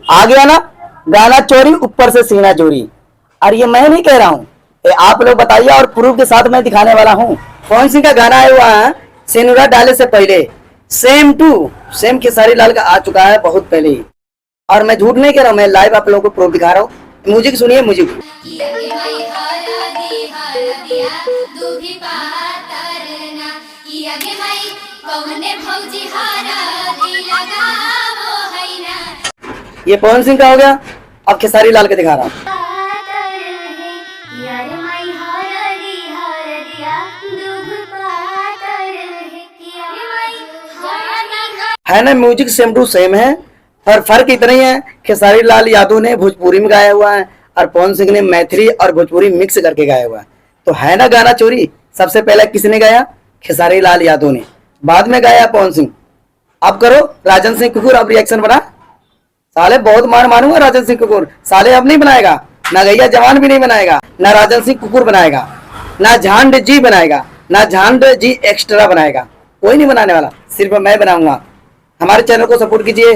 आ गया ना गाना चोरी ऊपर से सीना चोरी। और ये मैं नहीं कह रहा हूँ, ये आप लोग बताइए और प्रूफ के साथ मैं दिखाने वाला हूँ। कौन सी का गाना है वह सेनुरा डाले से पहले same to same Khesari Lal का आ चुका है बहुत पहले ही। और मैं झूठ नहीं कह रहा हूँ, मैं लाइव आप लोगों को प्रूफ दिखा रहा हूँ। म्यूजिक सुनिए म्यूजिक। ये पवन सिंह का हो गया, अब खेसारी लाल का दिखा रहा हूँ। है ना, म्यूजिक सेम टू सेम है, पर फर्क इतना ही है खेसारी लाल यादव ने भोजपुरी में गाया हुआ है और पवन सिंह ने मैथिली और भोजपुरी मिक्स करके गाया हुआ है। तो है ना गाना चोरी, सबसे पहले किसने गाया? खेसारी लाल यादव ने, बाद में गाया पवन सिंह। अब करो राजन सिंह कुकुर, अब रिएक्शन बना। साले बहुत मार मारूंगा राजन सिंह कुकुर, साले अब नहीं बनाएगा ना, गैया जवान भी नहीं बनाएगा ना, राजन सिंह कुकुर बनाएगा ना, झांड जी बनाएगा ना, झांड जी एक्स्ट्रा बनाएगा, कोई नहीं बनाने वाला, सिर्फ मैं बनाऊंगा। हमारे चैनल को सपोर्ट कीजिए।